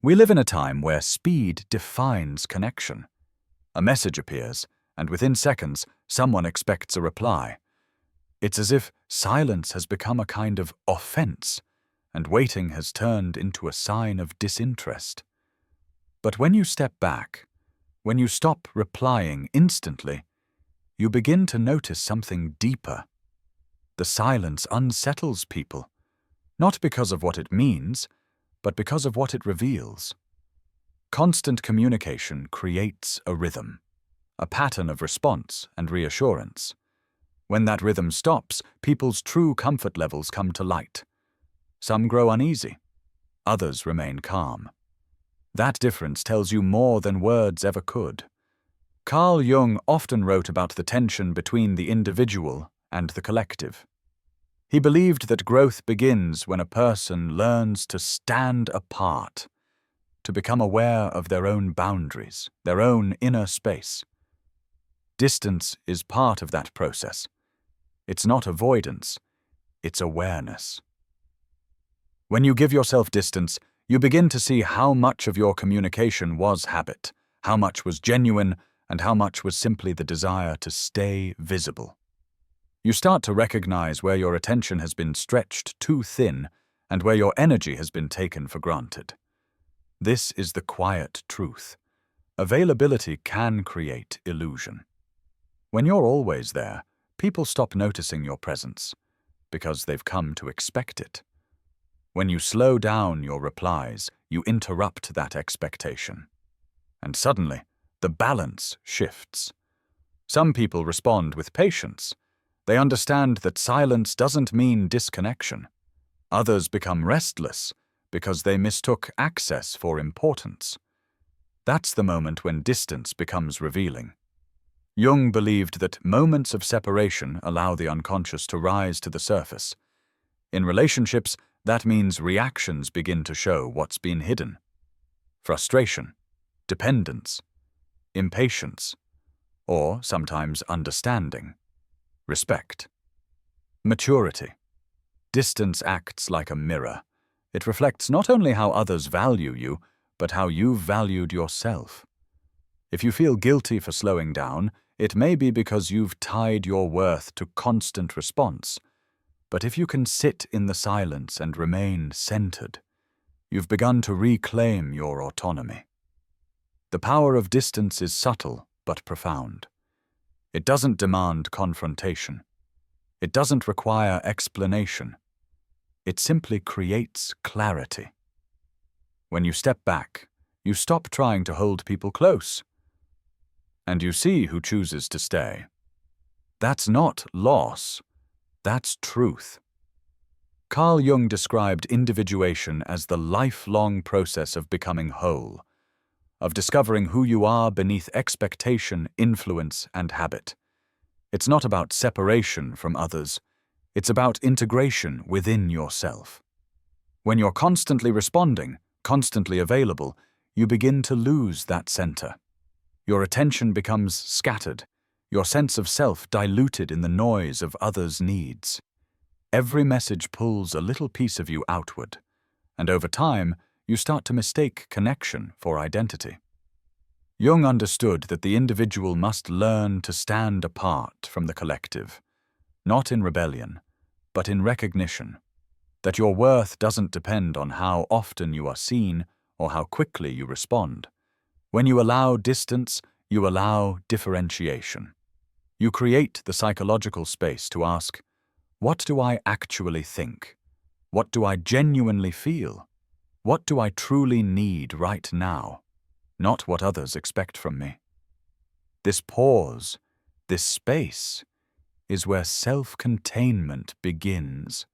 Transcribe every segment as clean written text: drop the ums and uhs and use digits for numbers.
We live in a time where speed defines connection. A message appears, and within seconds, someone expects a reply. It's as if silence has become a kind of offense, and waiting has turned into a sign of disinterest. But when you step back, when you stop replying instantly, you begin to notice something deeper. The silence unsettles people, not because of what it means, but because of what it reveals. Constant communication creates a rhythm, a pattern of response and reassurance. When that rhythm stops, people's true comfort levels come to light. Some grow uneasy, others remain calm. That difference tells you more than words ever could. Carl Jung often wrote about the tension between the individual and the collective. He believed that growth begins when a person learns to stand apart, to become aware of their own boundaries, their own inner space. Distance is part of that process. It's not avoidance, it's awareness. When you give yourself distance, you begin to see how much of your communication was habit, how much was genuine, and how much was simply the desire to stay visible. You start to recognize where your attention has been stretched too thin and where your energy has been taken for granted. This is the quiet truth. Availability can create illusion. When you're always there, people stop noticing your presence because they've come to expect it. When you slow down your replies, you interrupt that expectation. And suddenly, the balance shifts. Some people respond with patience. They understand that silence doesn't mean disconnection. Others become restless because they mistook access for importance. That's the moment when distance becomes revealing. Jung believed that moments of separation allow the unconscious to rise to the surface. In relationships, that means reactions begin to show what's been hidden. Frustration, dependence, impatience, or sometimes understanding, respect, maturity. Distance acts like a mirror. It reflects not only how others value you, but how you've valued yourself. If you feel guilty for slowing down, it may be because you've tied your worth to constant response. But if you can sit in the silence and remain centered, you've begun to reclaim your autonomy. The power of distance is subtle but profound. It doesn't demand confrontation. It doesn't require explanation. It simply creates clarity. When you step back, you stop trying to hold people close, and you see who chooses to stay. That's not loss, that's truth. Carl Jung described individuation as the lifelong process of becoming whole, of discovering who you are beneath expectation, influence, and habit. It's not about separation from others, it's about integration within yourself. When you're constantly responding, constantly available, you begin to lose that center. Your attention becomes scattered, your sense of self diluted in the noise of others' needs. Every message pulls a little piece of you outward, and over time, you start to mistake connection for identity. Jung understood that the individual must learn to stand apart from the collective, not in rebellion, but in recognition, that your worth doesn't depend on how often you are seen or how quickly you respond. When you allow distance, you allow differentiation. You create the psychological space to ask, what do I actually think? What do I genuinely feel? What do I truly need right now? Not what others expect from me. This pause, this space, is where self-containment begins.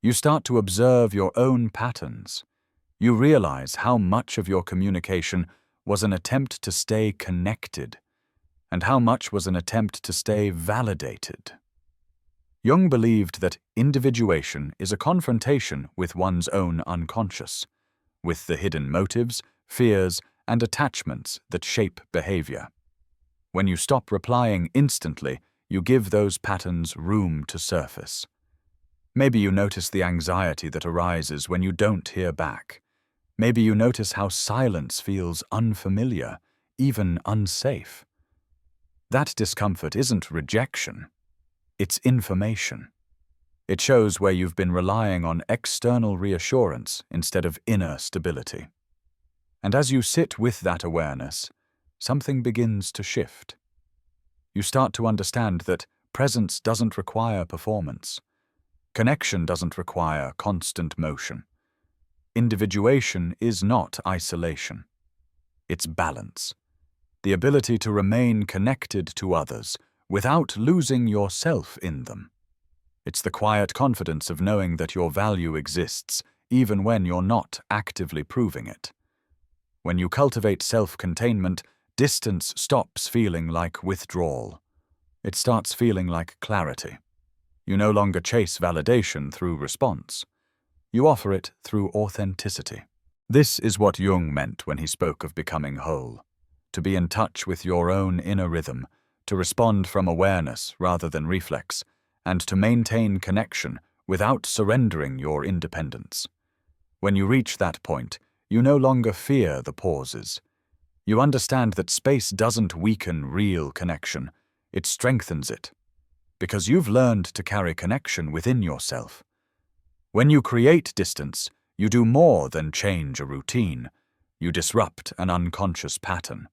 You start to observe your own patterns. You realize how much of your communication was an attempt to stay connected, and how much was an attempt to stay validated. Jung believed that individuation is a confrontation with one's own unconscious, with the hidden motives, fears, and attachments that shape behavior. When you stop replying instantly, you give those patterns room to surface. Maybe you notice the anxiety that arises when you don't hear back. Maybe you notice how silence feels unfamiliar, even unsafe. That discomfort isn't rejection, it's information. It shows where you've been relying on external reassurance instead of inner stability. And as you sit with that awareness, something begins to shift. You start to understand that presence doesn't require performance. Connection doesn't require constant motion. Individuation is not isolation. It's balance. The ability to remain connected to others without losing yourself in them. It's the quiet confidence of knowing that your value exists even when you're not actively proving it. When you cultivate self-containment, distance stops feeling like withdrawal. It starts feeling like clarity. You no longer chase validation through response. You offer it through authenticity. This is what Jung meant when he spoke of becoming whole. To be in touch with your own inner rhythm, to respond from awareness rather than reflex, and to maintain connection without surrendering your independence. When you reach that point, you no longer fear the pauses. You understand that space doesn't weaken real connection, it strengthens it. Because you've learned to carry connection within yourself. When you create distance, you do more than change a routine. You disrupt an unconscious pattern.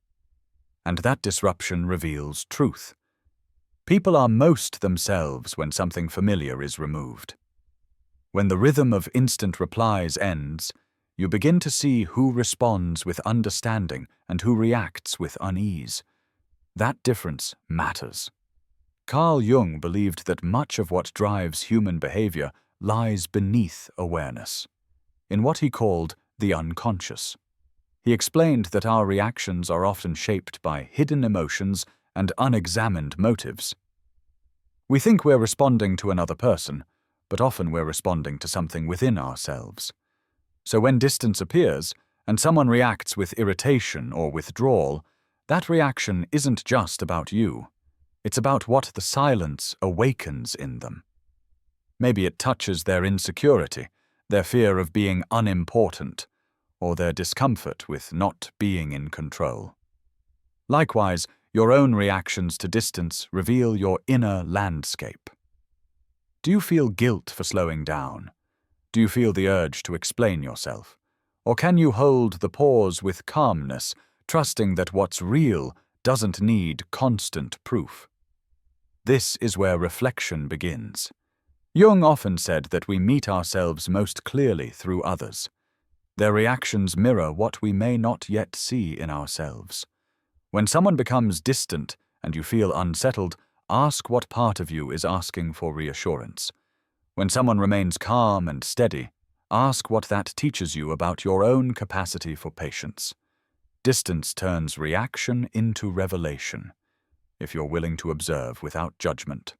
And that disruption reveals truth. People are most themselves when something familiar is removed. When the rhythm of instant replies ends, you begin to see who responds with understanding and who reacts with unease. That difference matters. Carl Jung believed that much of what drives human behavior lies beneath awareness, in what he called the unconscious. He explained that our reactions are often shaped by hidden emotions and unexamined motives. We think we're responding to another person, but often we're responding to something within ourselves. So when distance appears, and someone reacts with irritation or withdrawal, that reaction isn't just about you. It's about what the silence awakens in them. Maybe it touches their insecurity, their fear of being unimportant, or their discomfort with not being in control. Likewise, your own reactions to distance reveal your inner landscape. Do you feel guilt for slowing down? Do you feel the urge to explain yourself? Or can you hold the pause with calmness, trusting that what's real doesn't need constant proof? This is where reflection begins. Jung often said that we meet ourselves most clearly through others. Their reactions mirror what we may not yet see in ourselves. When someone becomes distant and you feel unsettled, ask what part of you is asking for reassurance. When someone remains calm and steady, ask what that teaches you about your own capacity for patience. Distance turns reaction into revelation, if you're willing to observe without judgment.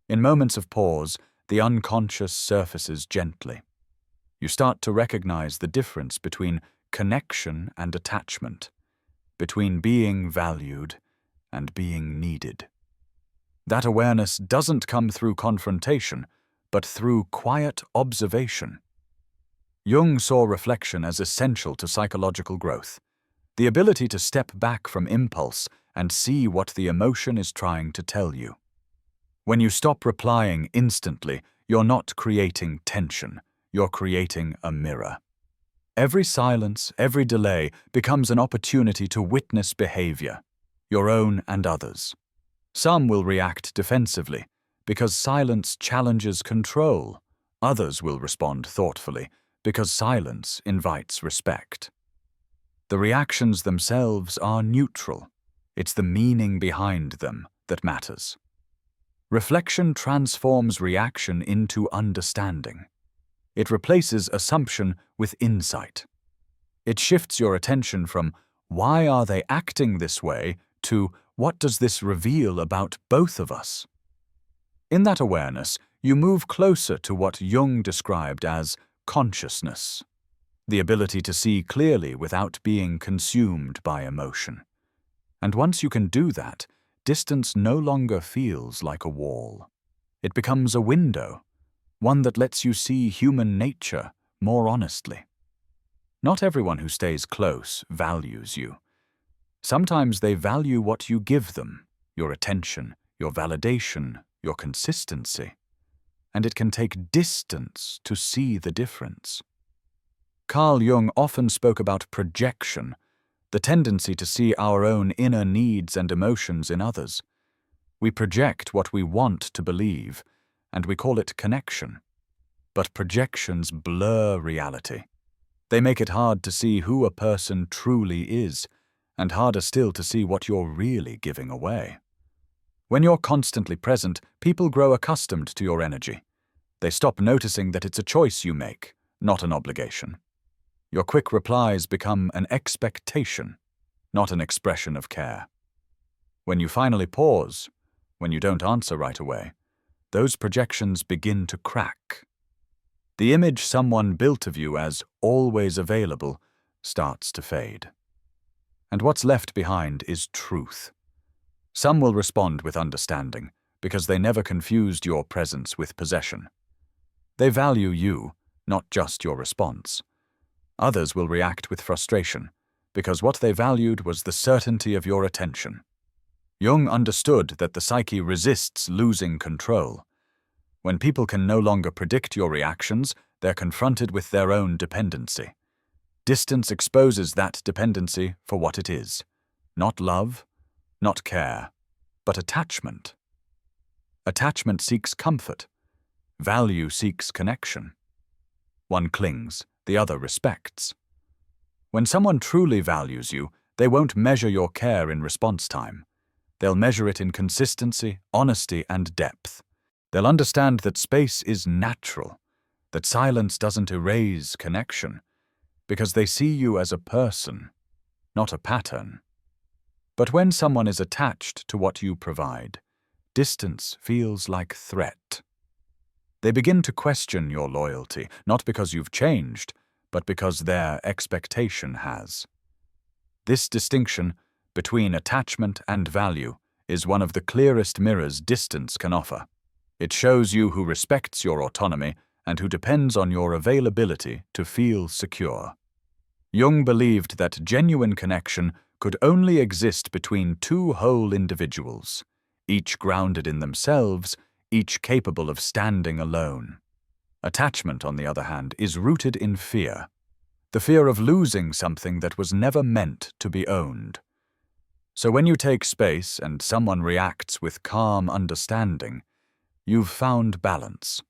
In moments of pause, the unconscious surfaces gently. You start to recognize the difference between connection and attachment, between being valued and being needed. That awareness doesn't come through confrontation, but through quiet observation. Jung saw reflection as essential to psychological growth, the ability to step back from impulse and see what the emotion is trying to tell you. When you stop replying instantly, you're not creating tension, you're creating a mirror. Every silence, every delay becomes an opportunity to witness behavior, your own and others. Some will react defensively, because silence challenges control. Others will respond thoughtfully, because silence invites respect. The reactions themselves are neutral. It's the meaning behind them that matters. Reflection transforms reaction into understanding. It replaces assumption with insight. It shifts your attention from "why are they acting this way" to "what does this reveal about both of us?" In that awareness, you move closer to what Jung described as consciousness, the ability to see clearly without being consumed by emotion. And once you can do that, distance no longer feels like a wall. It becomes a window, one that lets you see human nature more honestly. Not everyone who stays close values you. Sometimes they value what you give them, your attention, your validation, your consistency. And it can take distance to see the difference. Carl Jung often spoke about projection, the tendency to see our own inner needs and emotions in others. We project what we want to believe, and we call it connection. But projections blur reality. They make it hard to see who a person truly is, and harder still to see what you're really giving away. When you're constantly present, people grow accustomed to your energy. They stop noticing that it's a choice you make, not an obligation. Your quick replies become an expectation, not an expression of care. When you finally pause, when you don't answer right away, those projections begin to crack. The image someone built of you as always available starts to fade. And what's left behind is truth. Some will respond with understanding because they never confused your presence with possession. They value you, not just your response. Others will react with frustration because what they valued was the certainty of your attention. Jung understood that the psyche resists losing control. When people can no longer predict your reactions, they're confronted with their own dependency. Distance exposes that dependency for what it is. Not love, not care, but attachment. Attachment seeks comfort. Value seeks connection. One clings, the other respects. When someone truly values you, they won't measure your care in response time. They'll measure it in consistency, honesty, and depth. They'll understand that space is natural, that silence doesn't erase connection, because they see you as a person, not a pattern. But when someone is attached to what you provide, distance feels like threat. They begin to question your loyalty, not because you've changed, but because their expectation has. This distinction between attachment and value is one of the clearest mirrors distance can offer. It shows you who respects your autonomy and who depends on your availability to feel secure. Jung believed that genuine connection could only exist between two whole individuals, each grounded in themselves, each capable of standing alone. Attachment, on the other hand, is rooted in fear, the fear of losing something that was never meant to be owned. So when you take space and someone reacts with calm understanding, you've found balance.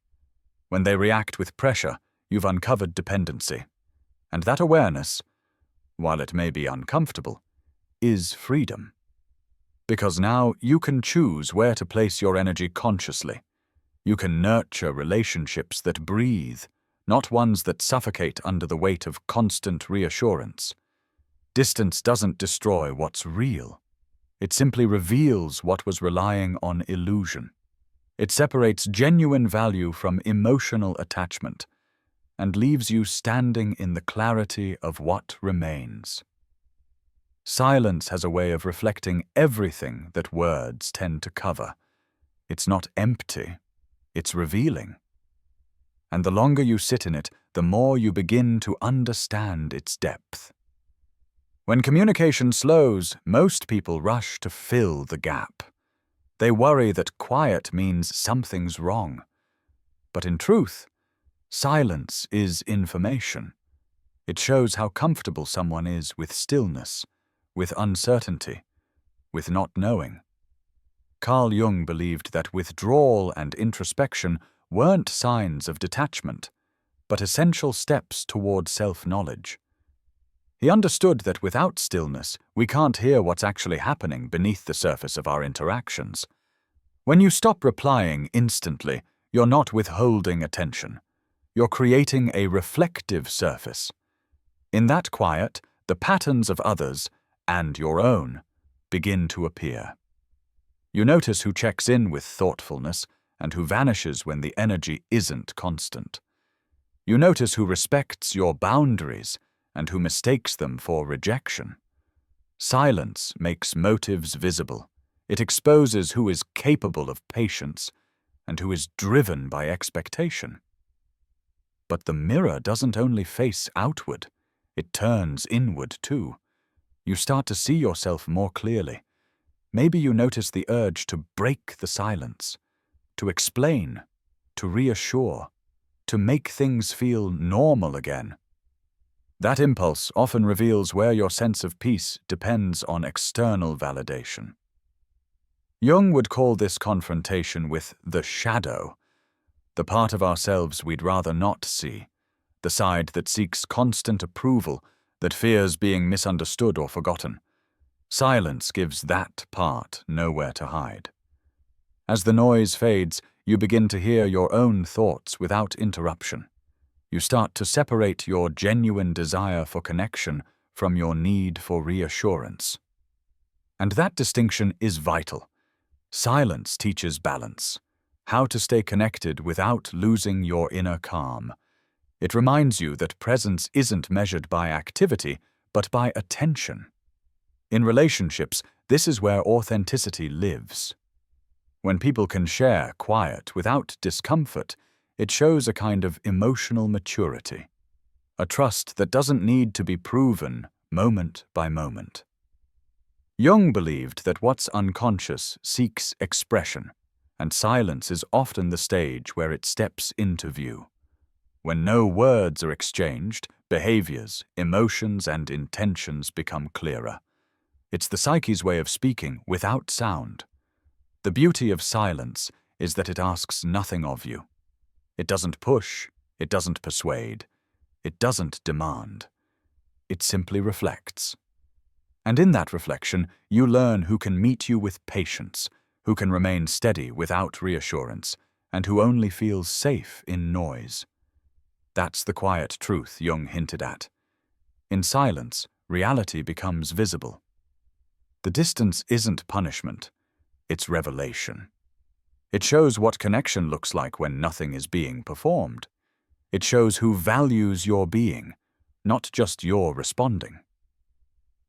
When they react with pressure, you've uncovered dependency. And that awareness, while it may be uncomfortable, is freedom. Because now you can choose where to place your energy consciously. You can nurture relationships that breathe, not ones that suffocate under the weight of constant reassurance. Distance doesn't destroy what's real. It simply reveals what was relying on illusion. It separates genuine value from emotional attachment and leaves you standing in the clarity of what remains. Silence has a way of reflecting everything that words tend to cover. It's not empty, it's revealing. And the longer you sit in it, the more you begin to understand its depth. When communication slows, most people rush to fill the gap. They worry that quiet means something's wrong. But in truth, silence is information. It shows how comfortable someone is with stillness, with uncertainty, with not knowing. Carl Jung believed that withdrawal and introspection weren't signs of detachment, but essential steps toward self-knowledge. He understood that without stillness, we can't hear what's actually happening beneath the surface of our interactions. When you stop replying instantly, you're not withholding attention. You're creating a reflective surface. In that quiet, the patterns of others, and your own, begin to appear. You notice who checks in with thoughtfulness and who vanishes when the energy isn't constant. You notice who respects your boundaries and who mistakes them for rejection. Silence makes motives visible. It exposes who is capable of patience and who is driven by expectation. But the mirror doesn't only face outward, It turns inward too. You start to see yourself more clearly. Maybe you notice the urge to break the silence, to explain, to reassure, to make things feel normal again. That impulse often reveals where your sense of peace depends on external validation. Jung would call this confrontation with the shadow, the part of ourselves we'd rather not see, the side that seeks constant approval, that fears being misunderstood or forgotten. Silence gives that part nowhere to hide. As the noise fades, you begin to hear your own thoughts without interruption. You start to separate your genuine desire for connection from your need for reassurance. And that distinction is vital. Silence teaches balance, how to stay connected without losing your inner calm. It reminds you that presence isn't measured by activity, but by attention. In relationships, this is where authenticity lives. When people can share quiet without discomfort, it shows a kind of emotional maturity, a trust that doesn't need to be proven moment by moment. Jung believed that what's unconscious seeks expression, and silence is often the stage where it steps into view. When no words are exchanged, behaviors, emotions, and intentions become clearer. It's the psyche's way of speaking without sound. The beauty of silence is that it asks nothing of you. It doesn't push, it doesn't persuade, it doesn't demand. It simply reflects. And in that reflection, you learn who can meet you with patience, who can remain steady without reassurance, and who only feels safe in noise. That's the quiet truth Jung hinted at. In silence, reality becomes visible. The distance isn't punishment, it's revelation. It shows what connection looks like when nothing is being performed. It shows who values your being, not just your responding.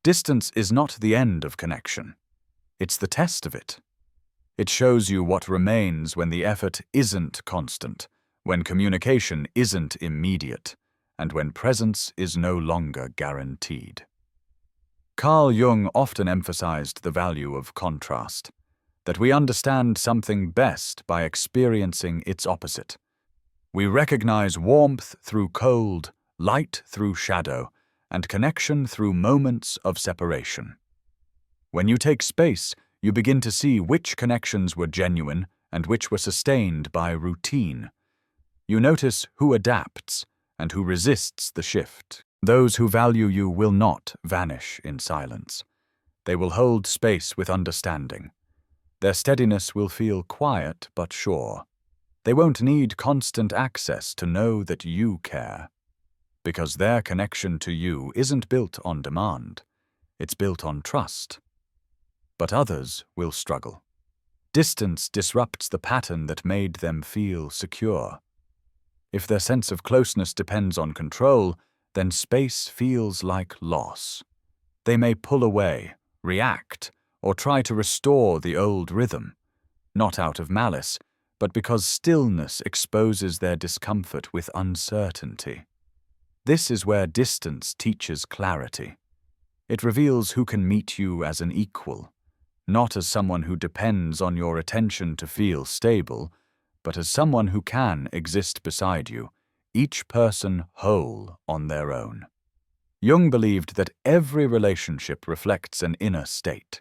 Distance is not the end of connection. It's the test of it. It shows you what remains when the effort isn't constant, when communication isn't immediate, and when presence is no longer guaranteed. Carl Jung often emphasized the value of contrast, that we understand something best by experiencing its opposite. We recognize warmth through cold, light through shadow, and connection through moments of separation. When you take space, you begin to see which connections were genuine and which were sustained by routine. You notice who adapts and who resists the shift. Those who value you will not vanish in silence. They will hold space with understanding. Their steadiness will feel quiet but sure. They won't need constant access to know that you care, because their connection to you isn't built on demand. It's built on trust. But others will struggle. Distance disrupts the pattern that made them feel secure. If their sense of closeness depends on control, then space feels like loss. They may pull away, react, or try to restore the old rhythm, not out of malice, but because stillness exposes their discomfort with uncertainty. This is where distance teaches clarity. It reveals who can meet you as an equal, not as someone who depends on your attention to feel stable, but as someone who can exist beside you, each person whole on their own. Jung believed that every relationship reflects an inner state.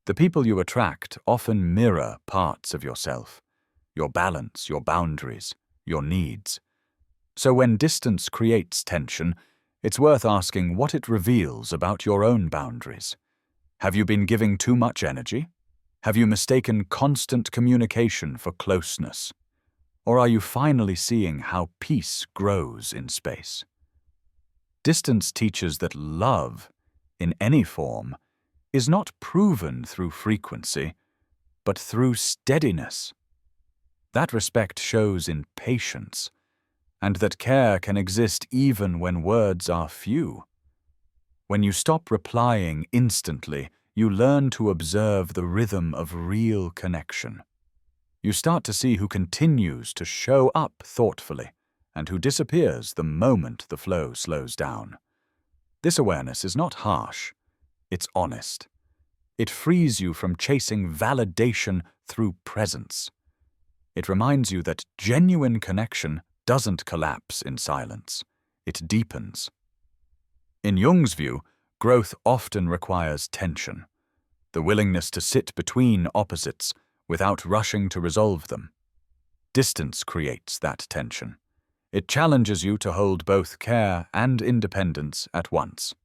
The people you attract often mirror parts of yourself, your balance, your boundaries, your needs. So when distance creates tension, it's worth asking what it reveals about your own boundaries. Have you been giving too much energy? Have you mistaken constant communication for closeness? Or are you finally seeing how peace grows in space? Distance teaches that love, in any form, is not proven through frequency, but through steadiness. That respect shows in patience, and that care can exist even when words are few. When you stop replying instantly, you learn to observe the rhythm of real connection. You start to see who continues to show up thoughtfully and who disappears the moment the flow slows down. This awareness is not harsh, it's honest. It frees you from chasing validation through presence. It reminds you that genuine connection doesn't collapse in silence, it deepens. In Jung's view, growth often requires tension, the willingness to sit between opposites without rushing to resolve them. Distance creates that tension. It challenges you to hold both care and independence at once.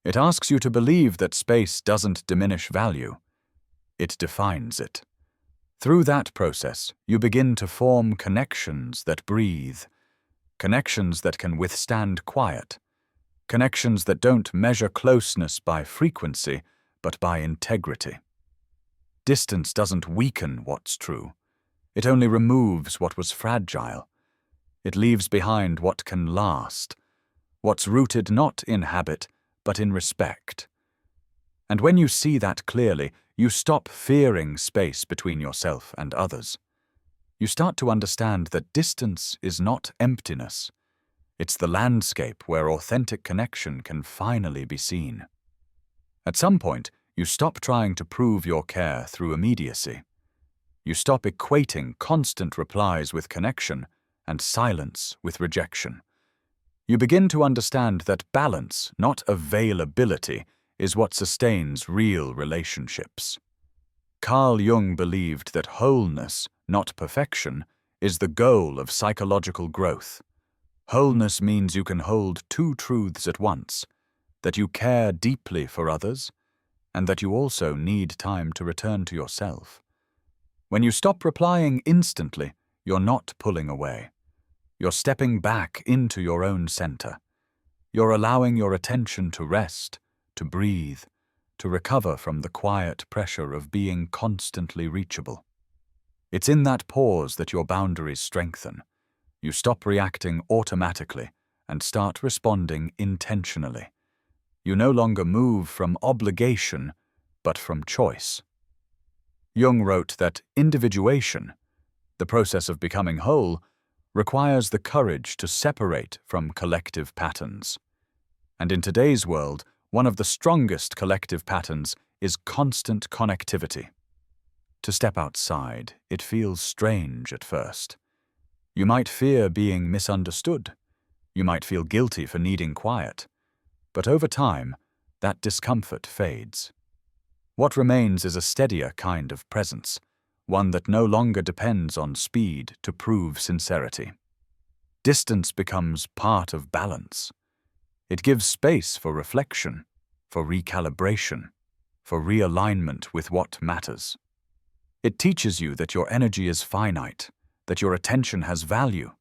It asks you to believe that space doesn't diminish value. It defines it. Through that process, you begin to form connections that breathe, connections that can withstand quiet, connections that don't measure closeness by frequency, but by integrity. Distance doesn't weaken what's true. It only removes what was fragile. It leaves behind what can last, what's rooted not in habit, but in respect. And when you see that clearly, you stop fearing space between yourself and others. You start to understand that distance is not emptiness. It's the landscape where authentic connection can finally be seen. At some point, you stop trying to prove your care through immediacy. You stop equating constant replies with connection and silence with rejection. You begin to understand that balance, not availability, is what sustains real relationships. Carl Jung believed that wholeness, not perfection, is the goal of psychological growth. Wholeness means you can hold two truths at once, that you care deeply for others, and that you also need time to return to yourself. When you stop replying instantly, you're not pulling away. You're stepping back into your own center. You're allowing your attention to rest, to breathe, to recover from the quiet pressure of being constantly reachable. It's in that pause that your boundaries strengthen. You stop reacting automatically and start responding intentionally. You no longer move from obligation, but from choice. Jung wrote that individuation, the process of becoming whole, requires the courage to separate from collective patterns. And in today's world, one of the strongest collective patterns is constant connectivity. To step outside, it feels strange at first. You might fear being misunderstood. You might feel guilty for needing quiet. But over time, that discomfort fades. What remains is a steadier kind of presence, one that no longer depends on speed to prove sincerity. Distance becomes part of balance. It gives space for reflection, for recalibration, for realignment with what matters. It teaches you that your energy is finite, that your attention has value,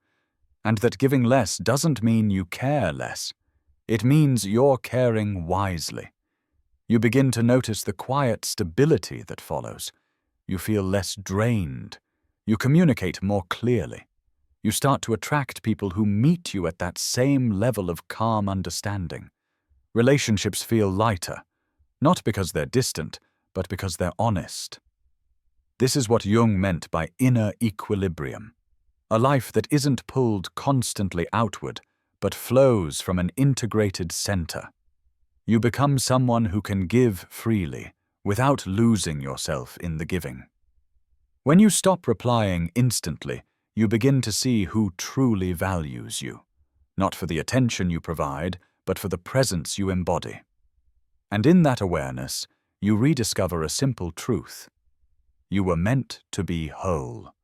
and that giving less doesn't mean you care less. It means you're caring wisely. You begin to notice the quiet stability that follows. You feel less drained. You communicate more clearly. You start to attract people who meet you at that same level of calm understanding. Relationships feel lighter, not because they're distant, but because they're honest. This is what Jung meant by inner equilibrium, a life that isn't pulled constantly outward, but flows from an integrated center. You become someone who can give freely, without losing yourself in the giving. When you stop replying instantly, you begin to see who truly values you, not for the attention you provide, but for the presence you embody. And in that awareness, you rediscover a simple truth. You were meant to be whole.